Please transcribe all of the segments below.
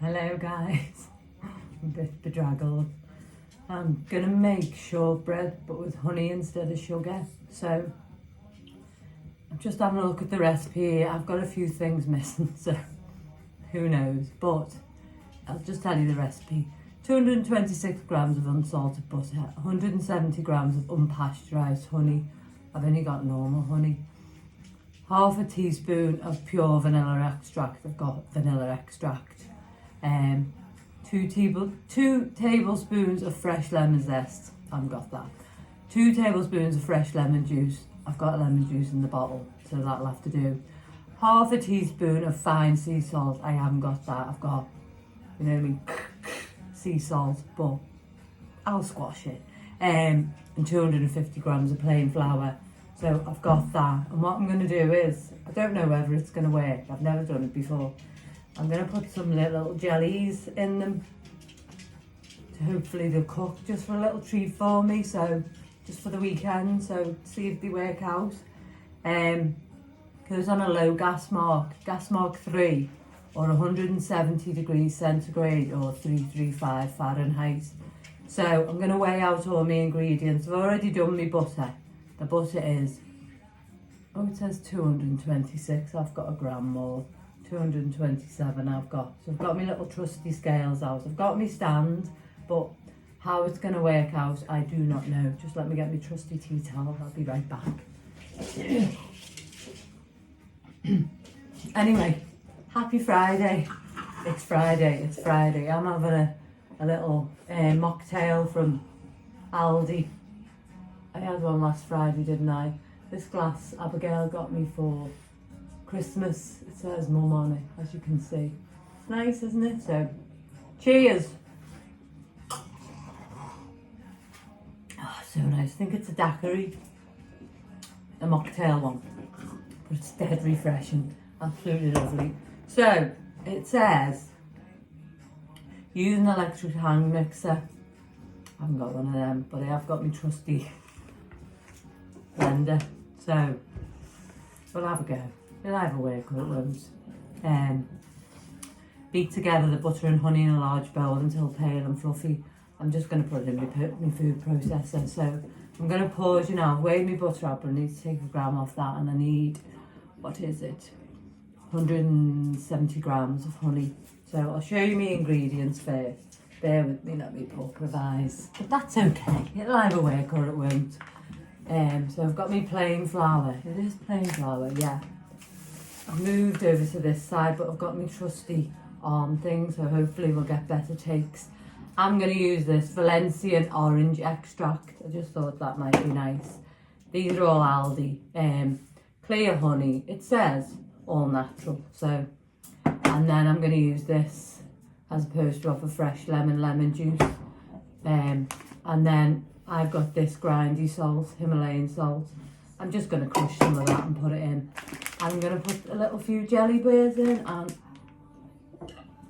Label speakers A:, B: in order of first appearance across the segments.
A: Hello guys, I'm a bit bedraggled. I'm gonna make shortbread but with honey instead of sugar. So I'm just having a look at the recipe. I've got a few things missing, so who knows, but I'll just tell you the recipe. 226 grams of unsalted butter, 170 grams of unpasteurised honey. I've only got normal honey. Half a teaspoon of pure vanilla extract. I've got vanilla extract. 2 tablespoons of fresh lemon zest. I've got that. 2 tablespoons of fresh lemon juice. I've got lemon juice in the bottle, so that'll have to do. Half a teaspoon of fine sea salt. I haven't got that. I've got, you know what I mean, sea salt, but I'll squash it. And 250 grams of plain flour. So I've got that. And what I'm going to do is, I don't know whether it's going to work. I've never done it before. I'm going to put some little jellies in them to hopefully they'll cook just for a little treat for me, so just for the weekend, so see if they work out. Because on a low gas mark 3 or 170 degrees centigrade or 335 Fahrenheit. So I'm going to weigh out all my ingredients. I've already done my butter. The butter is, it says 226, I've got a gram more. 227 I've got. So I've got my little trusty scales out. I've got my stand, but how it's going to work out, I do not know. Just let me get my trusty tea towel. I'll be right back. Anyway, happy Friday. It's Friday. I'm having a little mocktail from Aldi. I had one last Friday, didn't I? This glass Abigail got me for Christmas. It says mum on it, as you can see. It's nice, isn't it? So, cheers. Oh, so nice. I think it's a daiquiri, a mocktail one, but it's dead refreshing. Absolutely lovely. So, it says, use an electric hand mixer. I haven't got one of them, but I have got my trusty blender. So, we'll have a go. It'll either work or it won't. Beat together the butter and honey in a large bowl until pale and fluffy. I'm just going to put it in my food processor. So I'm going to pause you now. Weigh my butter up, but I need to take a gram off that, and I need, what is it? 170 grams of honey. So I'll show you my ingredients first. Bear with me, let me improvise. But that's okay. It'll either work or it won't. So I've got my plain flour. It is plain flour, yeah. I've moved over to this side, but I've got my trusty arm thing, so hopefully we'll get better takes. I'm going to use this Valencian orange extract. I just thought that might be nice. These are all Aldi. Clear honey. It says all natural. So, and then I'm going to use this as opposed to off a fresh lemon juice. And then I've got this grindy salt, Himalayan salt. I'm just going to crush some of that and put it in. I'm going to put a little few jelly beers in and,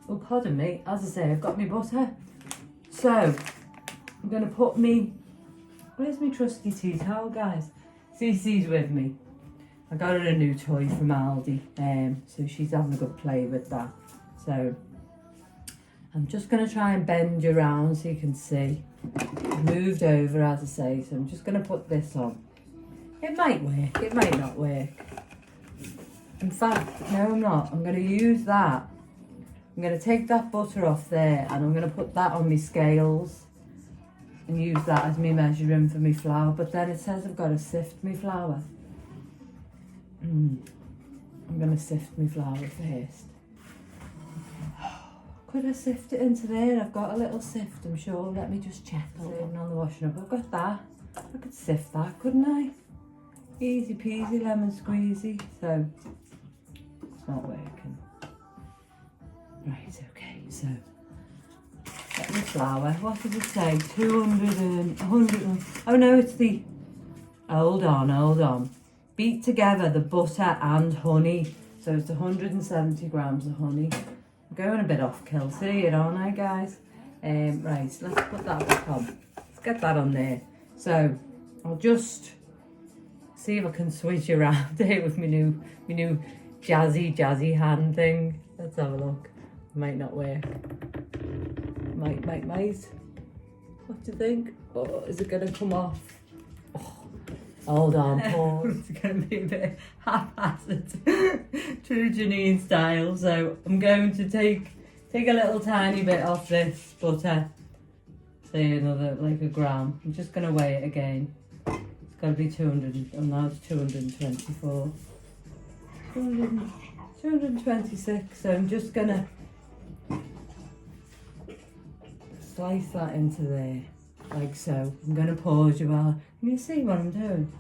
A: oh pardon me, as I say, I've got my butter. So, I'm going to put where's my trusty tea towel, guys? Cece's with me. I got her a new toy from Aldi, so she's having a good play with that. So, I'm just going to try and bend you around so you can see. I've moved over, as I say, so I'm just going to put this on. It might work, it might not work. In fact, no I'm not. I'm going to use that. I'm going to take that butter off there and I'm going to put that on my scales and use that as my measuring for my flour. But then it says I've got to sift my flour. I'm going to sift my flour first. Could I sift it into there? I've got a little sift, I'm sure. Let me just check. Sitting on the washing up. I've got that. I could sift that, couldn't I? Easy peasy, lemon squeezy. So, it's not working. Right, okay, so, get the flour. What did it say? 100 oh no, it's the, hold on. Beat together the butter and honey. So it's 170 grams of honey. I'm going a bit off kilter here, aren't I, guys? Right, let's put that back on. Let's get that on there. So, I'll just see if I can switch around here with my new jazzy hand thing. Let's have a look. Might not work. Might. What do you think? Oh, is it gonna come off? Oh, hold on, pause. It's gonna be a bit haphazard, true Janine style. So I'm going to take a little tiny bit off this butter. Say another like a gram. I'm just gonna weigh it again. It's gotta be 200. Oh no, it's 224. 226. So I'm just gonna slice that into there, like so. I'm going to pause you while... Can you see what I'm doing?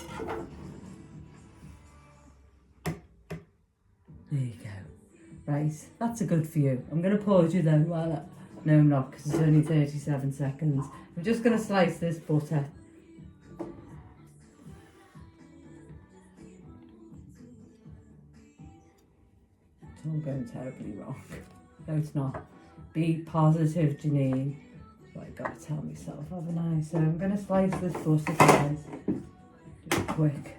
A: There you go. Right, that's a good view. I'm going to pause you then while I... No, I'm not, because it's only 37 seconds. I'm just going to slice this butter. It's all going terribly wrong. No, it's not. Be positive, Janine. That's what I've got to tell myself, haven't I? So I'm going to slice this butter, guys. Just quick.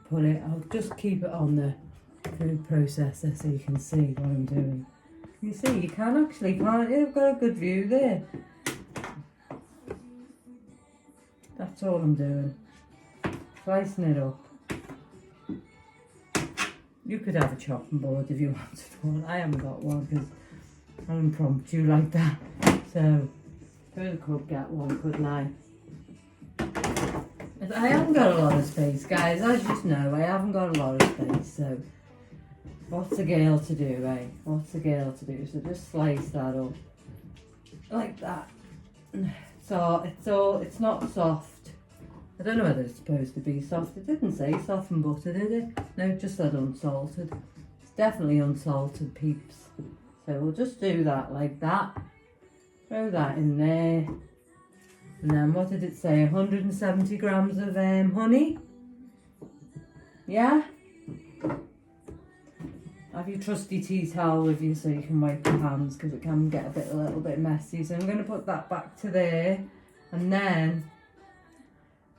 A: Put it, I'll just keep it on the food processor so you can see what I'm doing. You see, you can actually, can't you? I've got a good view there. That's all I'm doing. Slicing it up. You could have a chopping board if you wanted one. I haven't got one because I'm impromptu like that. So, I could get one, couldn't I? I haven't got a lot of space, guys. As you know, I haven't got a lot of space. So, what's a girl to do, eh? What's a girl to do? So just slice that up like that. So it's not soft. I don't know whether it's supposed to be soft. It didn't say soft and butter, did it? No, it just said unsalted. It's definitely unsalted, peeps. So we'll just do that like that. Throw that in there. And then what did it say? 170 grams of honey. Yeah? Have your trusty tea towel with you so you can wipe your hands because it can get a little bit messy. So I'm going to put that back to there. And then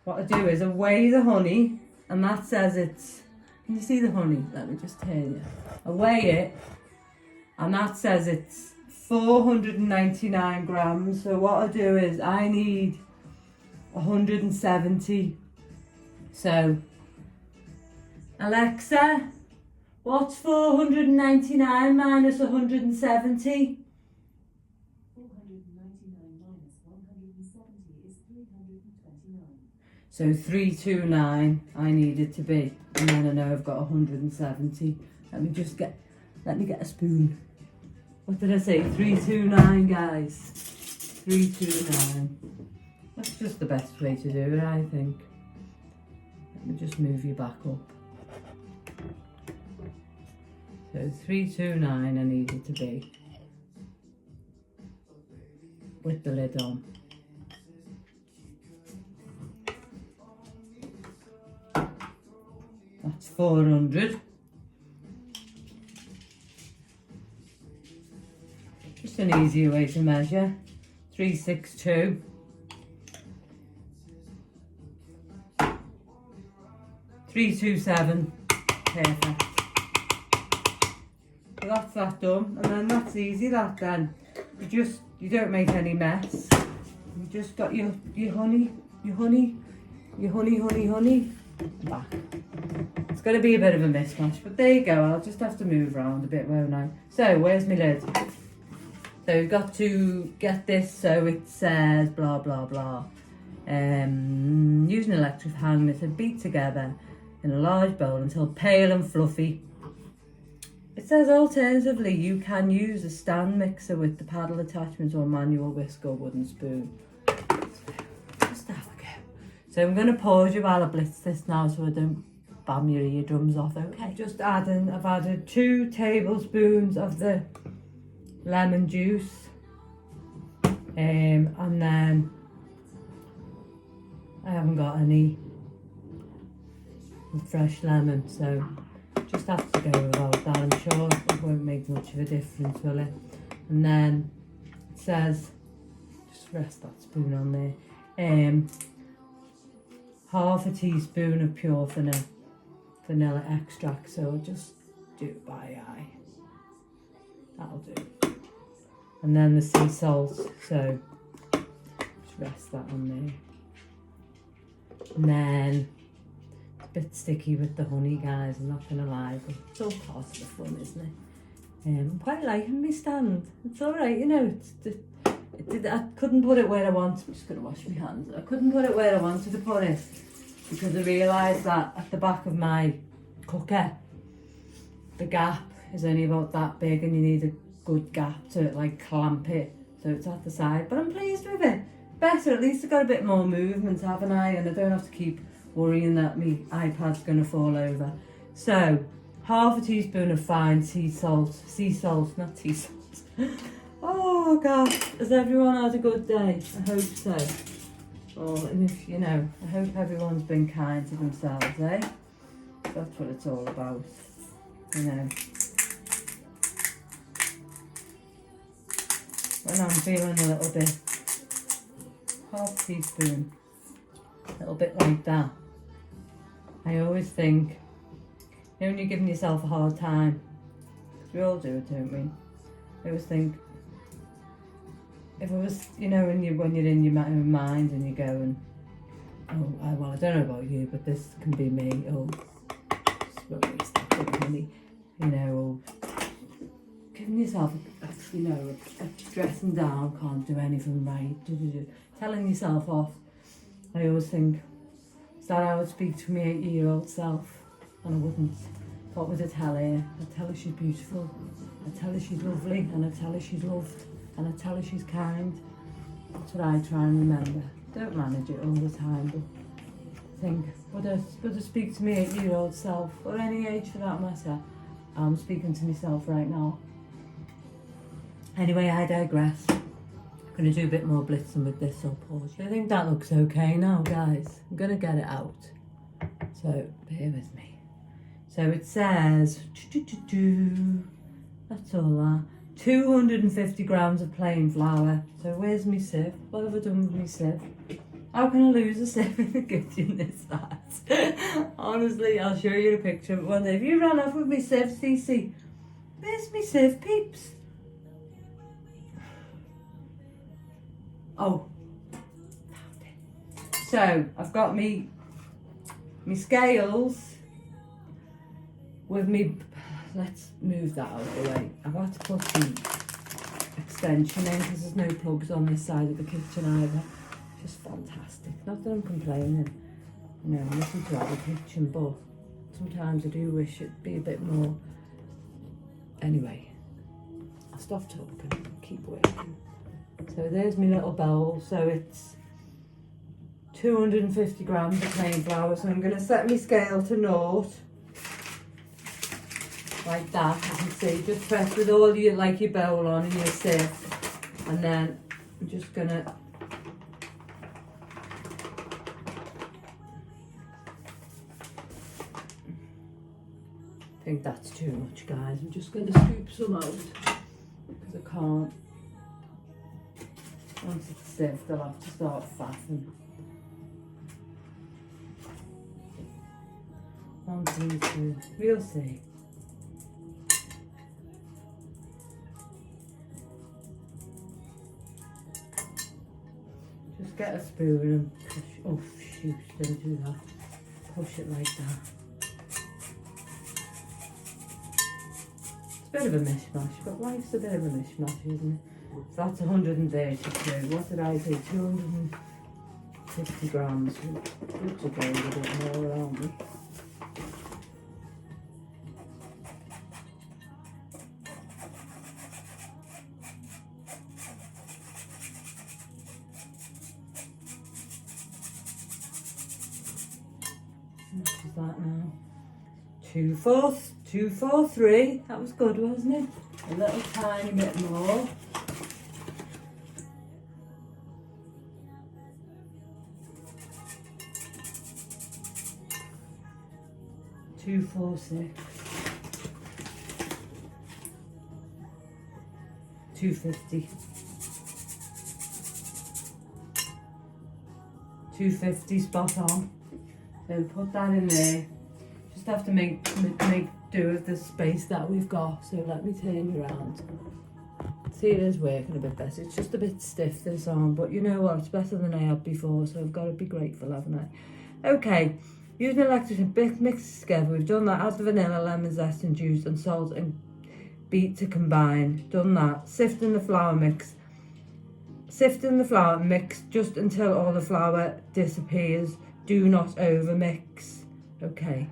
A: what I do is I weigh the honey, and that says it's... Can you see the honey? Let me just tell you. I weigh it, and that says it's 499 grams. So what I do is I need 170. So, Alexa, what's 499 minus 170?
B: 499 minus 170 is 329.
A: So 329 I need it to be, and then I know I've got 170. Let me get a spoon. What did I say? 329, guys. 329. That's just the best way to do it, I think. Let me just move you back up. So 329 I need it to be, with the lid on. That's 400. Just an easier way to measure. 362. 327. Perfect. So that's that done, and then that's easy. That then you don't make any mess. You just got your honey back. It's going to be a bit of a mismatch, but there you go. I'll just have to move around a bit, won't I? So where's my lid? So we've got to get this so it says blah blah blah. Use an electric hand method, beat together in a large bowl until pale and fluffy. It says alternatively you can use a stand mixer with the paddle attachment or manual whisk or wooden spoon. So just have a go. So I'm going to pause you while I blitz this now so I don't bam your eardrums off, okay? I've added 2 tablespoons of the lemon juice. And then I haven't got any fresh lemon, so just have to go without that. I'm sure it won't make much of a difference, will it? And then it says, just rest that spoon on there, half a teaspoon of pure vanilla extract. So I'll just do it by eye. That'll do. And then the sea salt, so just rest that on there. And then it's a bit sticky with the honey, guys, I'm not gonna lie, but it's all part of the fun, isn't it? I'm quite liking my stand. It's alright, you know, I couldn't put it where I wanted. I'm just gonna wash my hands. I couldn't put it where I wanted to put it because I realised that at the back of my cooker, the gap is only about that big and you need a good gap to like clamp it so it's at the side. But I'm pleased with it. Better, at least I got a bit more movement, haven't I? And I don't have to keep worrying that my iPad's gonna fall over. So, half a teaspoon of fine sea salt, not tea salt. Oh God, has everyone had a good day? I hope so. Oh, and if, you know, I hope everyone's been kind to themselves, eh? That's what it's all about, you know. When I'm feeling a little bit, half teaspoon, a little bit like that, I always think, you know, when you're giving yourself a hard time, we all do it, don't we? I always think, if it was, you know, when you're in your own mind and you're going, oh, well, I don't know about you, but this can be me, oh, stop honey, you know, or giving yourself, you know, a dressing down, can't do anything right, telling yourself off. I always think, is that how I would speak to my 8-year-old self? And I wouldn't. What would I tell her? I'd tell her she's beautiful, I'd tell her she's lovely, and I'd tell her she's loved, and I'd tell her she's kind. That's what I try and remember. Don't manage it all the time, but think, would I speak to my 8-year-old self, or any age for that matter? I'm speaking to myself right now. Anyway, I digress. I'm going to do a bit more blitzing with this up. I think that looks okay now, guys. I'm going to get it out. So, bear with me. So it says, that's all that. 250 grams of plain flour. So where's my sieve? What have I done with my sieve? How can I lose a sieve in the kitchen this size? Honestly, I'll show you the picture one day. Have you run off with my sieve, Cece? Where's my sieve, peeps? Oh, so I've got me scales with me. Let's move that out of the way. I've had to put the extension in because there's no plugs on this side of the kitchen either. Just fantastic. Not that I'm complaining, you know, I'm looking to have a kitchen, but sometimes I do wish it'd be a bit more. Anyway, I'll stop talking and keep working. So there's my little bowl. So it's 250 grams of plain flour. So I'm going to set my scale to 0. Like that, you can see. Just press with all your, like your bowl on and your sieve. And then I'm just going to I think that's too much, guys. I'm just going to scoop some out because I can't. Once it's stiff, they'll have to start faffing. 1, 2, 2. We'll see. Just get a spoon and push. Oh shoot! Don't do that. Push it like that. Bit of a mishmash, but life's a bit of a mishmash, isn't it? So that's 132. What did I say? 250 grams. Good to go with a bit more around me. How much is that now? 243. That was good, wasn't it? A little tiny bit more. Two, 4, 6. 250. 250 spot on. So put that in there. Just have to make do with the space that we've got. So let me turn you around. See, it is working a bit better. It's just a bit stiff, this arm, but you know what? It's better than I had before, so I've got to be grateful, haven't I? Okay, using electrician, mix together. We've done that. Add the vanilla, lemon zest and juice and salt and beat to combine. Done that. Sifting the flour mix. Sifting the flour mix just until all the flour disappears. Do not over mix. Okay.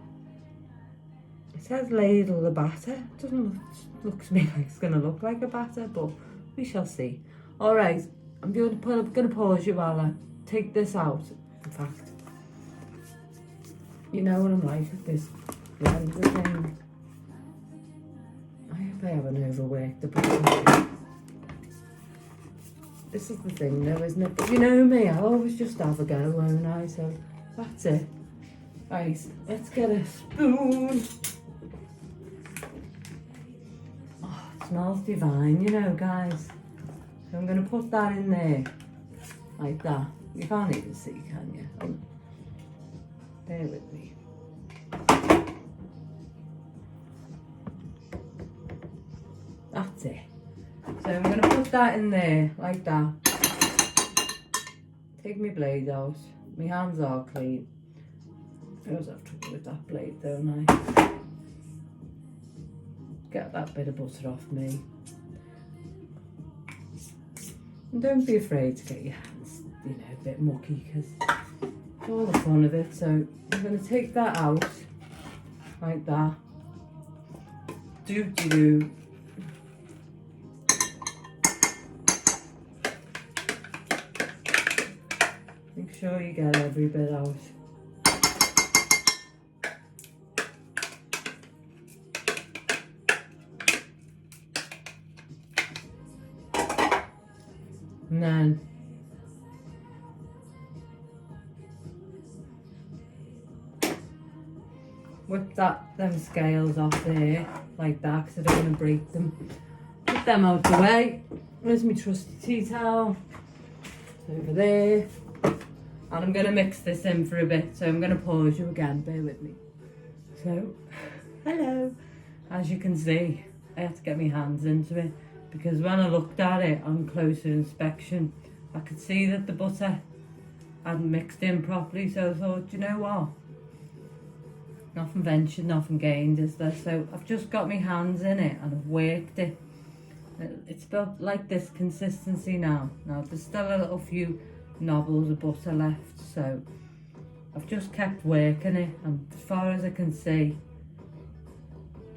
A: It says ladle the batter. It doesn't look to me like it's going to look like a batter, but we shall see. All right, I'm going to pause you while I take this out. In fact, you know what I'm like at this blender thing. I hope I haven't overworked the blender. This is the thing though, isn't it? But you know me, I'll always just have a go, won't I? So that's it. Right, let's get a spoon. Oh, it smells divine, you know, guys. So I'm going to put that in there, like that. You can't even see, can you? Oh, bear with me. That's it. So I'm going to put that in there, like that. Take my blade out. My hands are clean. I always have trouble with that blade, don't I? Get that bit of butter off me. And don't be afraid to get your hands, you know, a bit mucky, because it's all the fun of it. So I'm going to take that out, like that. Do. Make sure you get every bit out. And then whip them scales off there like that, because I don't want to break them. Put them out the way. Where's my trusty tea towel? It's over there. And I'm going to mix this in for a bit, so I'm going to pause you again, bear with me. So, hello. As you can see, I had to get my hands into it, because when I looked at it on closer inspection, I could see that the butter hadn't mixed in properly, so I thought, you know what? Nothing ventured, nothing gained, is there? So I've just got my hands in it and I've worked it. It's about like this consistency now. Now there's still a little few knobbles of butter left, so I've just kept working it, and as far as I can see,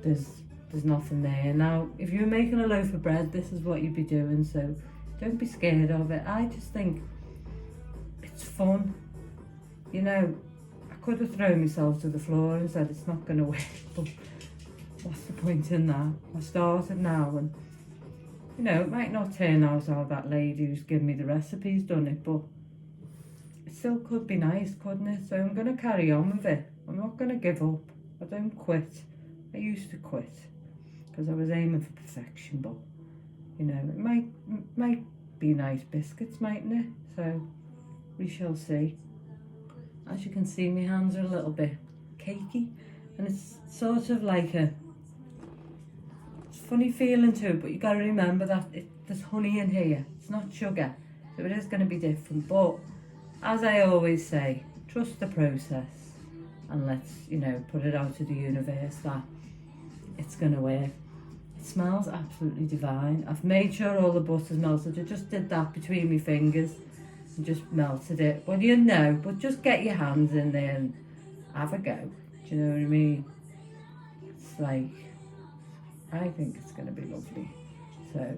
A: there's nothing there. Now if you're making a loaf of bread, this is what you'd be doing, so don't be scared of it. I just think it's fun, you know. I could have thrown myself to the floor and said it's not going to work, but what's the point in that? I started now, and you know, it might not turn out how that lady who's given me the recipe's done it, but it still could be nice, couldn't it? So I'm going to carry on with it. I'm not going to give up. I don't quit. I used to quit because I was aiming for perfection, but you know, it might be nice biscuits, mightn't it? So we shall see. As you can see, my hands are a little bit cakey, and it's sort of like a funny feeling to it, but you got to remember that there's honey in here. It's not sugar, so it is going to be different. But as I always say, trust the process, and let's, you know, put it out to the universe that it's going to work. It smells absolutely divine. I've made sure all the butter's melted. I just did that between my fingers and just melted it. Well, you know, but just get your hands in there and have a go. Do you know what I mean? It's like, I think it's going to be lovely. So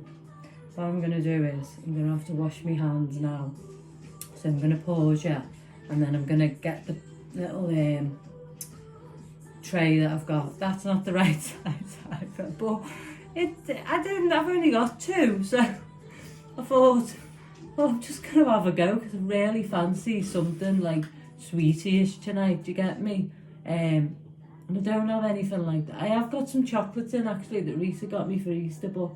A: what I'm going to do is I'm going to have to wash my hands now. So I'm going to pause you, and then I'm going to get the little tray that I've got. That's not the right size either, but I've only got two, so I thought, well, I'm just going to have a go, because I really fancy something like sweetie-ish tonight, do you get me? And I don't have anything like that. I have got some chocolates in, actually, that Rita got me for Easter, but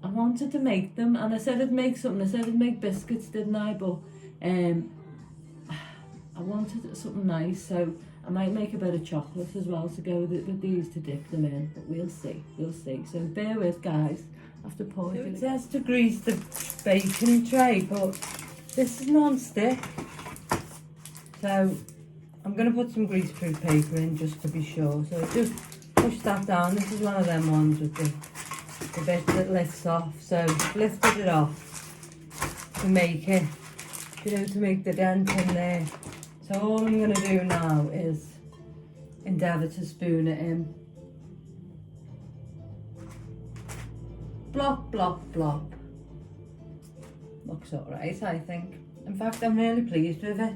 A: I wanted to make them, and I said I'd make something. I said I'd make biscuits, didn't I? But I wanted something nice, so I might make a bit of chocolate as well to go with these to dip them in, but we'll see, So bear with, guys. I have to pour it. It says to grease the baking tray, but this is non-stick. So I'm going to put some greaseproof paper in just to be sure. So just push that down. This is one of them ones with the bit that lifts off. So I've lifted it off to make it, to make the dent in there. So all I'm going to do now is endeavour to spoon it in. Blop, blop, blop. Looks alright, I think. In fact, I'm really pleased with it.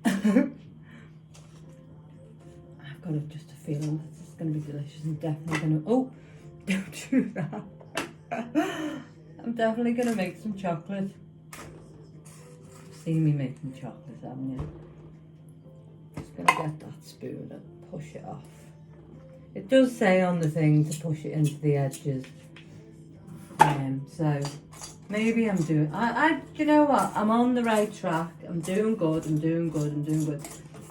A: I've got just a feeling that this is going to be delicious and definitely going to... Oh, don't do that. I'm definitely going to make some chocolate. You've seen me making chocolate, haven't you? Just going to get that spoon and push it off. It does say on the thing to push it into the edges. So maybe I'm doing... you know what? I'm on the right track. I'm doing good.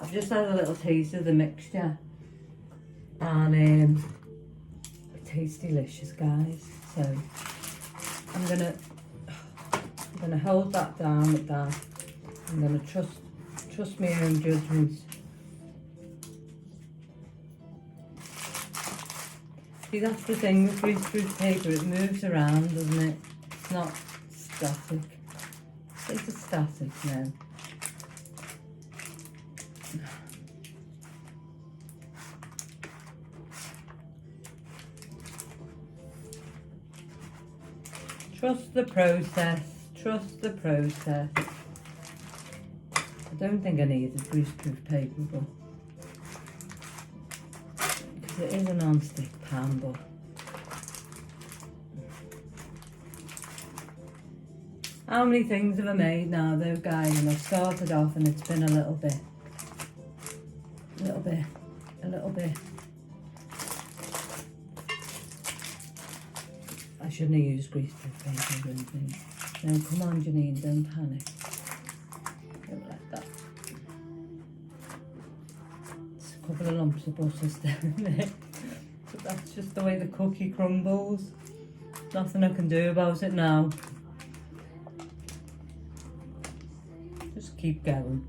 A: I've just had a little taste of the mixture. And it tastes delicious, guys. So I'm gonna hold that down with that. I'm gonna trust my own judgment. See, that's the thing with greaseproof paper, it moves around, doesn't it? It's not static. It's static now. Trust the process. Trust the process. I don't think I needed greaseproof paper, but because it is a non-stick pan, but how many things have I made now though, guys? And I've started off and it's been a little bit. I shouldn't have used greaseproof paper or anything. No, come on, Janine, don't panic. Don't let that. There's a couple of lumps of butter still in there. But that's just the way the cookie crumbles. Nothing I can do about it now. Just keep going.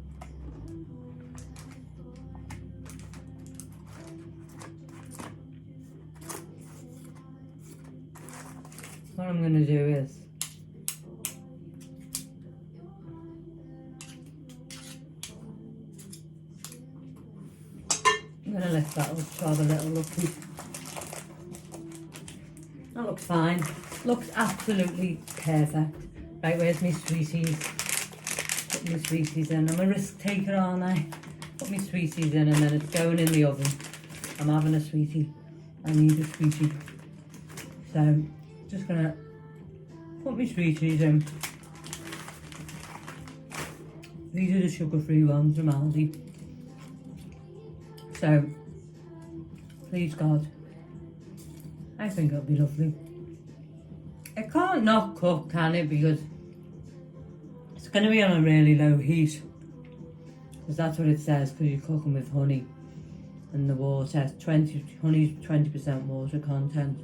A: What I'm going to do is I'm going to lift that up to have a little looky. That looks fine. Looks absolutely perfect. Right, where's my sweeties? Put my sweeties in. I'm a risk taker, aren't I? Put my sweeties in and then it's going in the oven. I'm having a sweetie. I need a sweetie. So just gonna put my sweeties in. These are the sugar-free ones from Aldi. So, please God, I think it'll be lovely. It can't not cook, can it? Because it's going to be on a really low heat. Because that's what it says, because you're cooking with honey. And the water, honey's 20% water content.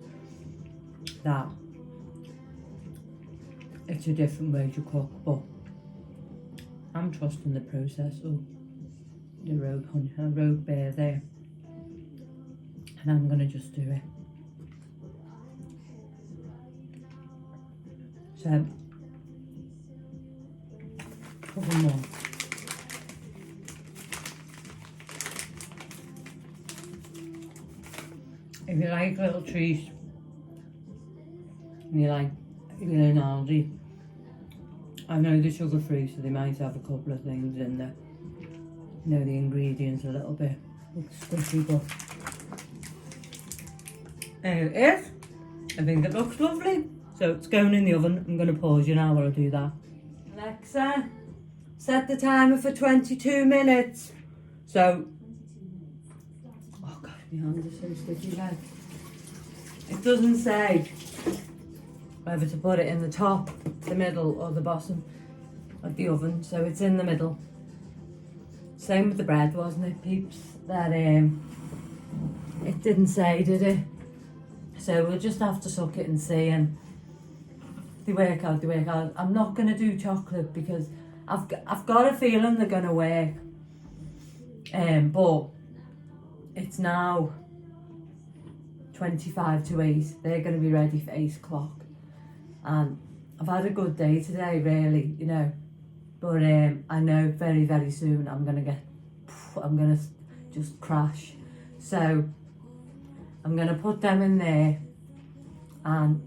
A: That it's a different way to cook, but I'm trusting the process. Oh, the rogue bear there, and I'm gonna just do it. So, couple more. If you like little treats, and you like, you're in Aldi, I know they're sugar free, so they might have a couple of things in there. You know, the ingredients a little bit squishy, but there it is. I think it looks lovely. So it's going in the oven. I'm going to pause you now while I do that. Alexa, set the timer for 22 minutes. So, oh gosh, my hands are so sticky now. It doesn't say whether to put it in the top, the middle or the bottom of the oven, so it's in the middle. same with the bread, wasn't it, peeps? That it didn't say, did it? So we'll just have to suck it and see, and they work out, they work out. I'm not going to do chocolate because I've got a feeling they're going to work. But it's now 25 to 8. They're going to be ready for 8 o'clock. And I've had a good day today, really, you know. But I know very, very soon I'm going to just crash. So I'm going to put them in there, and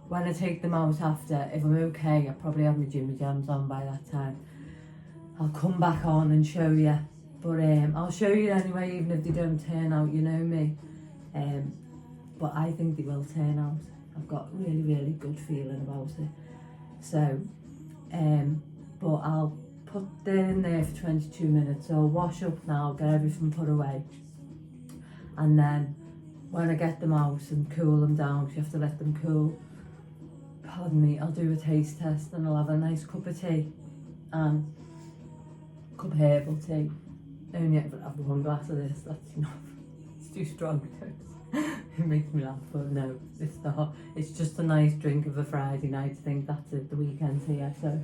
A: when I take them out after, if I'm okay, I'll probably have my Jimmy Jams on by that time. I'll come back on and show you. But I'll show you anyway, even if they don't turn out, you know me. But I think they will turn out. I've got a really, really good feeling about it. So, but I'll put them in there for 22 minutes. So I'll wash up now, get everything put away. And then when I get them out and cool them down, because you have to let them cool, pardon me, I'll do a taste test and I'll have a nice cup of tea and a cup of herbal tea. Only have one glass of this, that's enough. It's too strong. It makes me laugh, but no, it's not. It's just a nice drink of a Friday night. I think that's it, the weekend's here, so.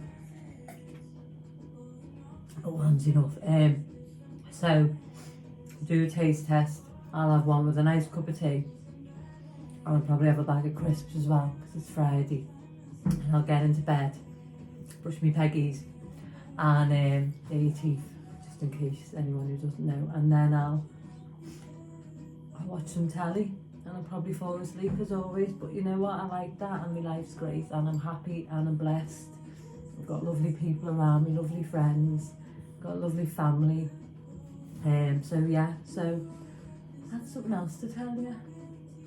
A: But one's enough. So, do a taste test. I'll have one with a nice cup of tea. I'll probably have a bag of crisps as well, because it's Friday. And I'll get into bed, brush my peggies, and get your teeth, just in case anyone who doesn't know. And then I'll watch some telly, and I'll probably fall asleep as always. But you know what? I like that, and my life's great, and I'm happy, and I'm blessed. I've got lovely people around me, lovely friends, got a lovely family. So yeah, so that's something else to tell you.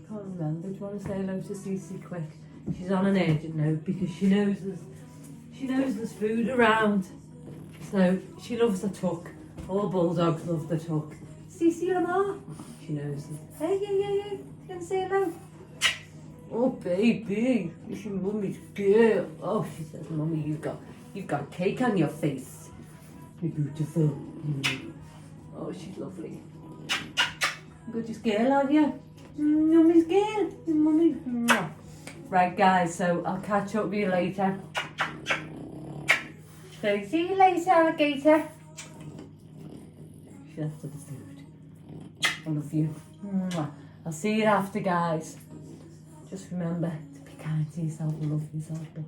A: Can't remember. Do you want to say hello to Cece quick? She's on an urgent note because she knows there's food around. So she loves the tuck. All bulldogs love the tuck. Cece Lamar. She knows it. Hey, you gonna say hello? Oh baby, it's your mummy's girl. Oh, she says, Mummy, you've got cake on your face. You're beautiful. Oh, she's lovely. Gorgeous girl, aren't you? Mummy's girl. Mummy. Right, guys, so I'll catch up with you later. So, see you later, alligator. She's after the food. I love you. I'll see you after, guys. Just remember to be kind to yourself and love yourself. But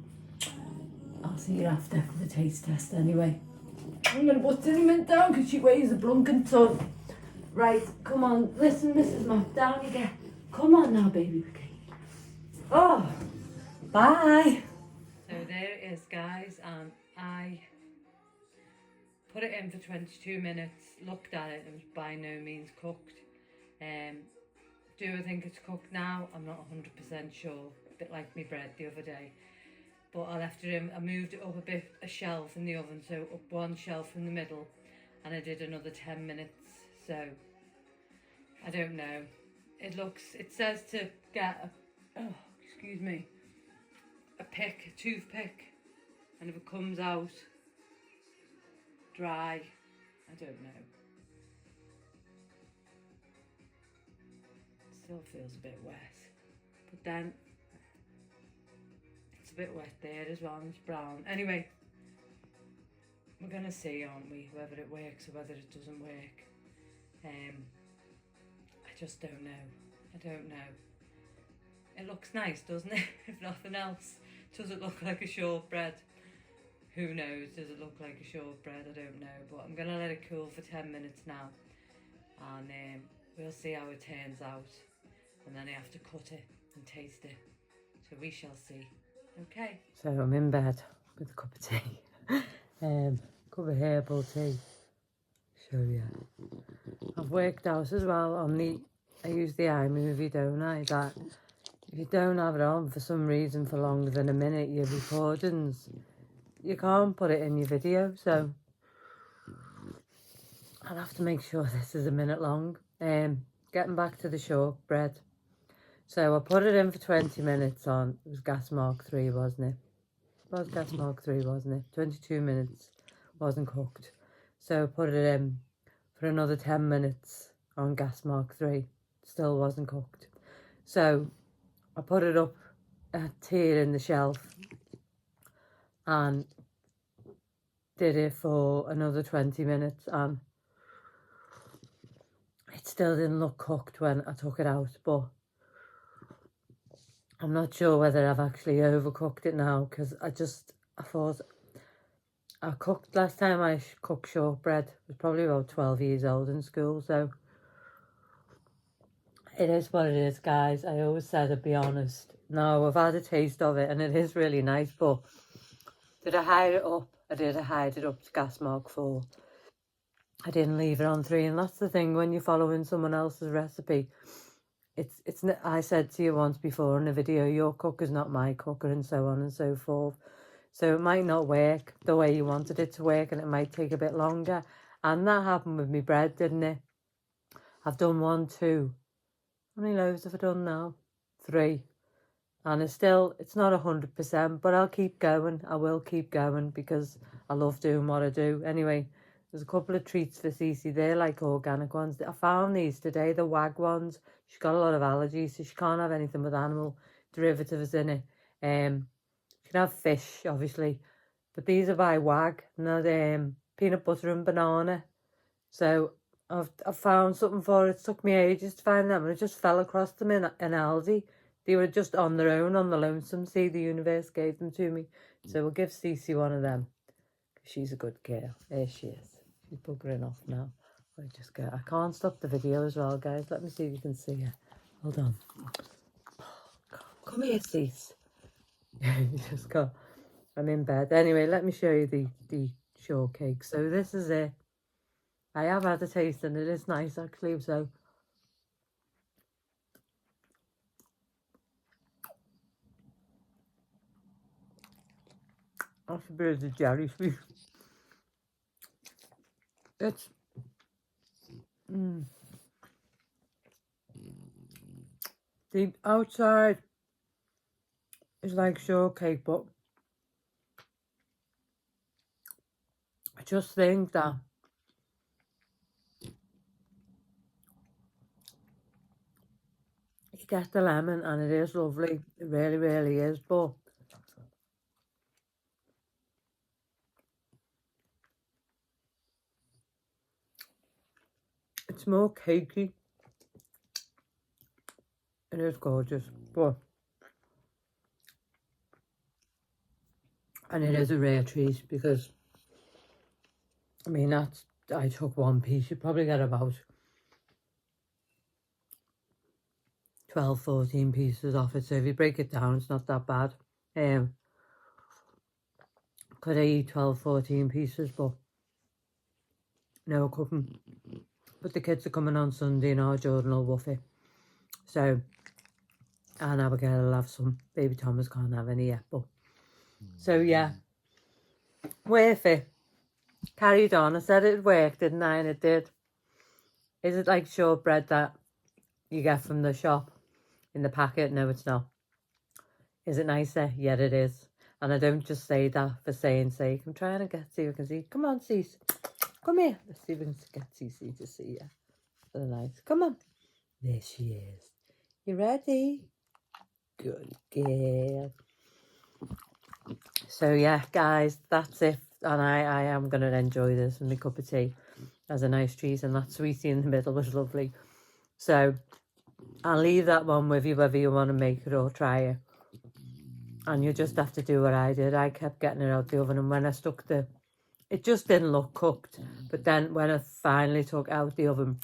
A: I'll see you after for the taste test anyway. I'm going to put Cinnamon down because she weighs a blunking ton. Right, come on. Listen, Mrs. Mac, down you get. Come on now, baby. Okay. Oh, bye. So there it is, guys. I put it in for 22 minutes, looked at it, it was by no means cooked. Do I think it's cooked now? I'm not 100% sure, a bit like my bread the other day. But I left it in, I moved it up a shelf in the oven, so up one shelf in the middle, and I did another 10 minutes, so I don't know. It says to get a toothpick, and if it comes out dry, I don't know. Still feels a bit wet, but then it's a bit wet there as well, and it's brown. Anyway, we're gonna see, aren't we, whether it works or whether it doesn't work. I just don't know. I don't know. It looks nice, doesn't it? If nothing else. Does it look like a shortbread? Who knows? Does it look like a shortbread? I don't know. But I'm gonna let it cool for 10 minutes now, and we'll see how it turns out. And then I have to cut it and taste it. So we shall see. Okay. So I'm in bed with a cup of tea. Cup of herbal tea. Show you. I've worked out as well on I use the iMovie, don't I? That if you don't have it on for some reason for longer than a minute, your recordings, you can't put it in your video. So I'll have to make sure this is a minute long. Getting back to the shortbread. So I put it in for 20 minutes on. It was gas mark 3, wasn't it? It was gas mark 3, wasn't it? 22 minutes. Wasn't cooked. So I put it in for another 10 minutes on gas mark 3. Still wasn't cooked. So I put it up a tier in the shelf and did it for another 20 minutes, and it still didn't look cooked when I took it out, but I'm not sure whether I've actually overcooked it now, because I thought I cooked, last time I cooked shortbread was probably about 12 years old in school, so it is what it is, guys. I always said I'd be honest. No, I've had a taste of it and it is really nice, but did I hide it up? I did. I hide it up to gas mark 4. I didn't leave it on 3, and that's the thing when you're following someone else's recipe. I said to you once before in a video, your cooker's not my cooker, and so on and so forth. So it might not work the way you wanted it to work, and it might take a bit longer. And that happened with my bread, didn't it? I've done 1, 2. How many loaves have I done now? 3. And it's not 100%, but I'll keep going. I will keep going because I love doing what I do. Anyway, there's a couple of treats for Cece. They're like organic ones. I found these today, the WAG ones. She's got a lot of allergies, so she can't have anything with animal derivatives in it. She can have fish, obviously, but these are by WAG, and they're peanut butter and banana. So I've found something for it. It took me ages to find them, and I just fell across them in Aldi. They were just on their own, on the lonesome. See, the universe gave them to me. So we'll give Cece one of them. She's a good girl. There she is. She's buggering off now. I can't stop the video as well, guys. Let me see if you can see her. Hold on. Come here, Cece. You just go. I'm in bed. Anyway, let me show you the shortcake. So this is it. I have had a taste and it is nice actually. So that's a bit of the jelly sweet. It's the outside is like shortcake, but I just think that you get the lemon and it is lovely. It really, really is, but it's more cakey. It is gorgeous, and it is a rare treat because, I mean, I took 1 piece. You probably get about 12, 14 pieces off it. So if you break it down, it's not that bad. Could I eat 12, 14 pieces, but no, I couldn't. But the kids are coming on Sunday and our Jordan will woof it. So, and Abigail will have some. Baby Thomas can't have any yet, but so yeah, worth it. Carried on. I said it worked, didn't I? And it did. Is it like shortbread that you get from the shop in the packet? No, it's not. Is it nicer? Yeah, it is. And I don't just say that for saying sake. I'm trying to see if I can see. Come on, Cece. Come here. Let's see if we can get Cece to see you. For the night. Come on. There she is. You ready? Good girl. So yeah, guys, that's it. And I am going to enjoy this with my cup of tea as a nice treat. And that sweetie in the middle was lovely. So I'll leave that one with you, whether you want to make it or try it. And you just have to do what I did. I kept getting it out the oven, and when I stuck it just didn't look cooked. But then when I finally took out the oven,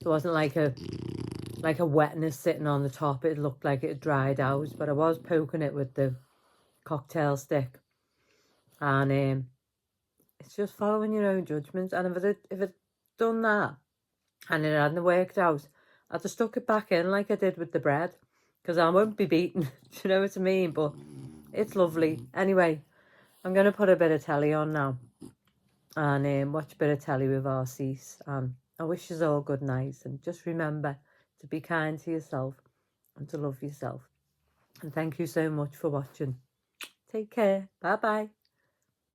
A: there wasn't like a wetness sitting on the top. It looked like it had dried out. But I was poking it with the cocktail stick. And it's just following your own judgments. And if it done that and it hadn't worked out, I'd have stuck it back in like I did with the bread. Because I won't be beaten, do you know what I mean? But it's lovely. Anyway, I'm going to put a bit of telly on now. And watch a bit of telly with our Cease. I wish you all good nights. And just remember to be kind to yourself and to love yourself. And thank you so much for watching. Take care. Bye-bye.